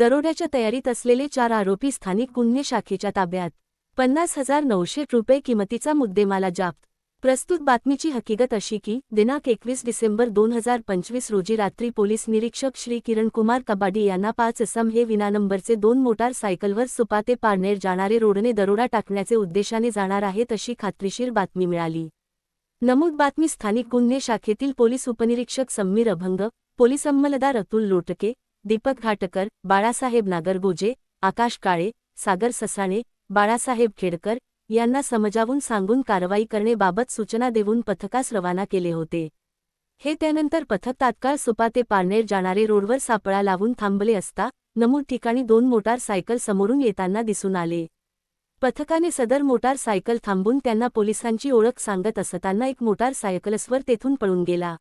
दरोड्याच्या तयारीत असलेले 4 आरोपी स्थानिक गुन्हे शाखेच्या ताब्यात. 50,900 रुपये किमतीचा मुद्देमाल जप्त. प्रस्तुत बातमीची हकीकत अशी की दिनांक 21 डिसेंबर 2025 रोजी रात्री पोलीस निरीक्षक श्री किरणकुमार कबाडी यांना 5 इसम हे विनानंबरचे 2 मोटार सायकलवर सुपा ते पारनेर जाणारे रोडने दरोडा टाकण्याचे उद्देशाने जाणार आहेत अशी खात्रीशीर बातमी मिळाली. नमूद बातमी स्थानिक गुन्हे शाखेतील पोलीस उपनिरीक्षक समीर अभंग, पोलीस अंमलदार अतुल लोटके, दीपक घाटकर, बाळासाहेब नागरगोजे, आकाश काळे, सागर ससाणे, बाळासाहेब खेडकर यांना समजावून सांगून कारवाई करण्याबाबत सूचना देऊन पथकास रवाना केले होते. हे त्यानंतर पथक तात्काळ सुपा ते पारनेर जाणारे रोडवर सापळा लावून थांबले असता नमूद ठिकाणी 2 मोटार सायकल समोरून येताना दिसून आले. पथकाने सदर मोटार सायकल थांबून त्यांना पोलिसांची ओळख सांगत असताना एक मोटार सायकलस्वर तेथून पळून गेला.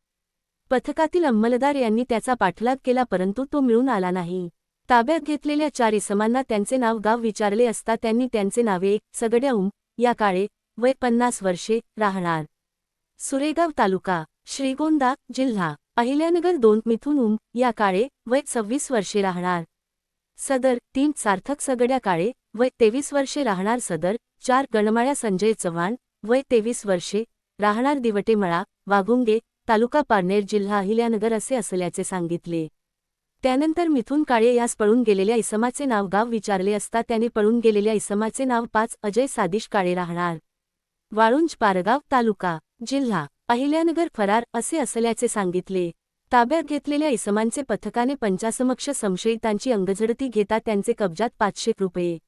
पथकातील अंमलदार यांनी त्याचा पाठलाग केला परंतु तो मिळून आला नाही. ताब्यात घेतलेल्या 4 इसमांना त्यांचे नाव गाव विचारले असता त्यांनी त्यांचे नावे सगड्या या काळे, वय 50 वर्षे, राहणार सुरेगाव तालुका श्रीगोंदा, जिल्हा अहिल्यानगर 2 मिथुन या काळे, वय 26 वर्षे, राहणार सदर 3 सार्थक सगड्या काळे, वय 23 वर्षे, राहणार सदर 4 गणमाळ्या संजय चव्हाण, वय 23 वर्षे, राहणार दिवटेमळा, वाघुंगे, तालुका पारनेर, जिल्हा अहिल्यानगर असे असल्याचे सांगितले. त्यानंतर मिथुन काळे यास पळून गेलेल्या इसमाचे नाव गाव विचारले असता त्याने पळून गेलेल्या इसमाचे नाव 5 अजय सादिश काळे, राहणार वाळुंज, पारगाव, तालुका जिल्हा अहिल्यानगर फरार असे असल्याचे सांगितले. ताब्यात घेतलेल्या इसमांचे पथकाने पंचासमक्ष संशयितांची अंगझडती घेता त्यांचे कब्जात 500 रुपये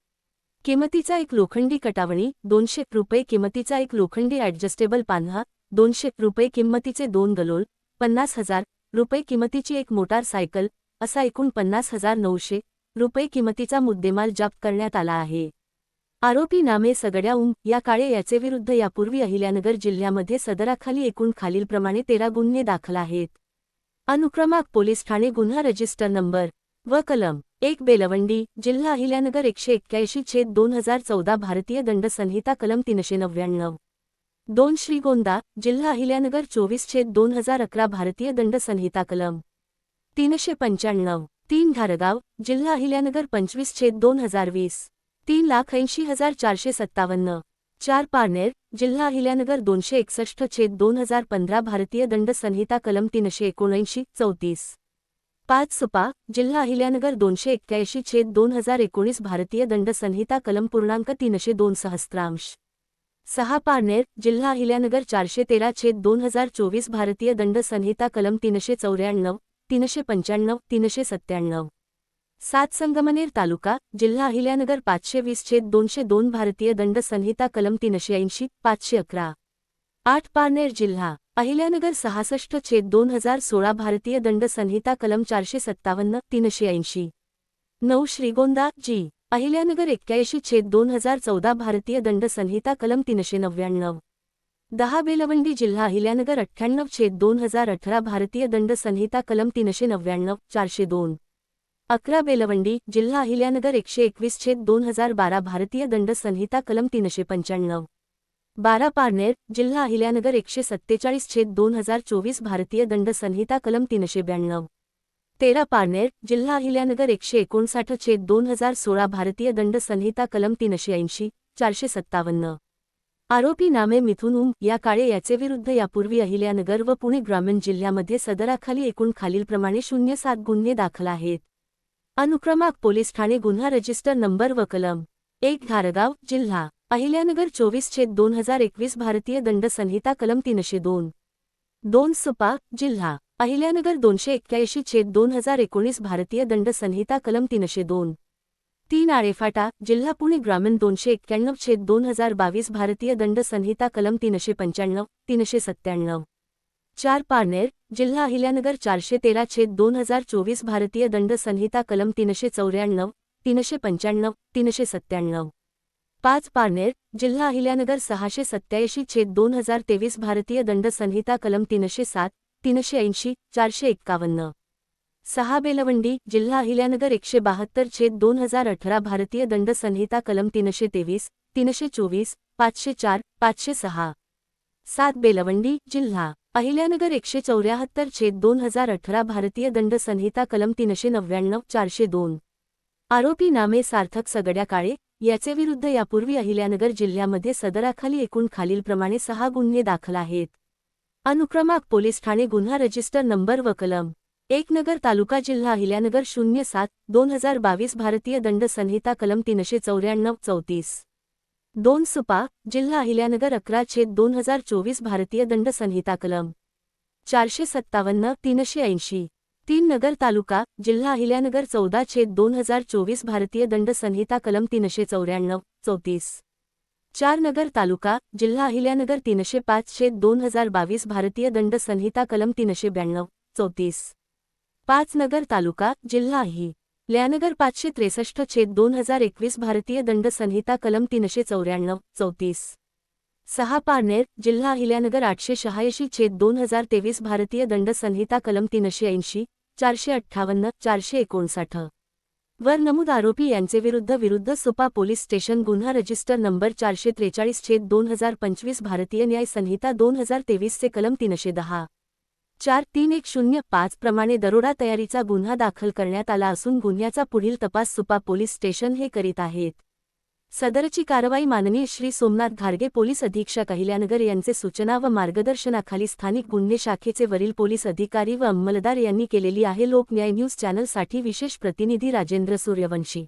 किमतीचा एक लोखंडी कटावणी, 200 रुपये किमतीचा एक लोखंडी ॲडजस्टेबल पान्हा, 200 रुपये किंमतीचे 2 गलोल, 50,000 रुपये किमतीची एक मोटार सायकल असा एकूण 50,900 रुपये किमतीचा मुद्देमाल जप्त करण्यात आला आहे. आरोपी नामे सगड्या या काळे याचे विरुद्ध यापूर्वी अहिल्यानगर जिल्ह्यामध्ये सदराखाली एकूण खालीलप्रमाणे 13 गुन्हे दाखल आहेत. अनुक्रमांक पोलीस ठाणे गुन्हा रजिस्टर नंबर व कलम 1 बेलवंडी, जिल्हा अहिल्यानगर 181/2014 भारतीय दंड संहिता कलम 399. 2 श्रीगोंदा, जिल्हा अहिल्यानगर 24/2011 भारतीय दंड संहिता कलम 395. 3 घारगाव, जिल्हा अहिल्यानगर 25/2020 3,80,457. 4 पारनेर, जिल्हा अहिल्यानगर 261/2015 भारतीय दंड संहिता कलम 379/34. 5 सुपा, जिल्हा अहिल्यानगर 281/2019 भारतीय दंड संहिता कलम पूर्णांक 302 सहस्त्रांश. 6 पारनेर, जिल्हा अहिल्यानगर 413/2024 भारतीय दंड संहिता कलम 394, 395, 397. 7 संगमनेर तालुका, जिल्हा अहिल्यानगर 520/202 भारतीय दंड संहिता कलम 380, 511. 8 पारनेर, जिल्हा अहिल्यानगर 66/2016 भारतीय दंड संहिता कलम 457, 380. 9 श्रीगोंदा, जी अहिल्यानगर 81/2014 भारतीय दंड संहिता कलम 399. 10 बेलवंडी, जिल्हा अहिल्यानगर 98/2018 भारतीय दंड संहिता कलम 399, 402. 11 बेलवंडी, जिल्हा अहिल्यानगर 121/2012 भारतीय दंड संहिता कलम 395. 12 पारनेर, जिल्हा अहिल्यानगर 147/2024 भारतीय दंड संहिता कलम 392. 13 पारनेर, जिल्हा अहिल्यानगर 159/2016 भारतीय दंड संहिता कलम 380, 457. आरोपी नामे मिथुन या काळे याचे विरुद्ध यापूर्वी अहिल्यानगर व पुणे ग्रामीण जिल्ह्यामध्ये सदराखाली एकूण खालीलप्रमाणे 07 गुन्हे दाखल आहेत. अनुक्रमांक पोलीस ठाणे गुन्हा रजिस्टर नंबर व कलम 1 घारगाव, जिल्हा अहिल्यानगर 24/2021 भारतीय दंड संहिता कलम 302. 2 सुपा, जिल्हा अहिल्यानगर 281/2019 भारतीय दंड संहिता कलम 302. 3 आळेफाटा, जिल्हा पुणे ग्रामीण 291/2022 भारतीय दंड संहिता कलम 395, 397. 4 पारनेर, जिल्हा अहिल्यानगर 413/2024 भारतीय दंड संहिता कलम 394, 395, 397. 5 पारनेर, जिल्हा अहिल्यानगर 687/2023 भारतीय दंड संहिता कलम 307, 380, 451. 6 बेलवंडी, जिल्हा अहिल्यानगर 172/2018 भारतीय दंड संहिता कलम 323, 324, 504, 506. 7 बेलवंडी, जिल्हा अहिल्यानगर 174/2018 भारतीय दंड संहिता कलम 399, 402. आरोपी नामे सार्थक सगड्या काळे याचे विरुद्ध यापूर्वी अहिल्यानगर जिल्ह्यामध्ये सदराखाली एकूण खालीलप्रमाणे 6 गुन्हे दाखल आहेत. अनुक्रमांक पोलीस ठाणे गुन्हा रजिस्टर नंबर व कलम 1 नगर तालुका जिल्हा अहिल्यानगर 07/2022 भारतीय दंड संहिता कलम 394-34. 2 सुपा जिल्हा अहिल्यानगर 11/2024 भारतीय दंड संहिता कलम 457-380. 3 नगर तालुका जिल्हा अहिल्यानगर 14/2024 भारतीय दंड संहिता कलम 394-34. 4 नगर तालुका जिल्हा अहिल्यानगर 305/2022 भारतीय दंड संहिता कलम 392-34. 5 नगर तालुका जिल्हा अहिल्यानगर 563/2021 भारतीय दंड संहिता कलम 394-34. 6 पारनेर जिल्हा अहिल्यानगर 886/2023 भारतीय दंड संहिता कलम 380, 458, 459. वर नमूद आरोपी यांचे विरुद्ध सुपा पोलीस स्टेशन गुन्हा रजिस्टर नंबर 443/2025 भारतीय न्याय संहिता 2023 चे कलम 310, 43105 प्रमाणे दरोडा तयारीचा गुन्हा दाखल करण्यात आला असून गुन्ह्याचा पुढील तपास सुपा पोलीस स्टेशन हे करीत आहेत. सदरची कारवाई माननीय श्री सोमनाथ घारगे पोलीस अधीक्षक अहिल्यानगर यांचे सूचना व मार्गदर्शनाखाली स्थानिक गुन्हे शाखेचे वरील पोलीस अधिकारी व अंमलदार यांनी केलेली आहे. लोकन्याय न्यूज चॅनलसाठी विशेष प्रतिनिधी राजेंद्र सूर्यवंशी.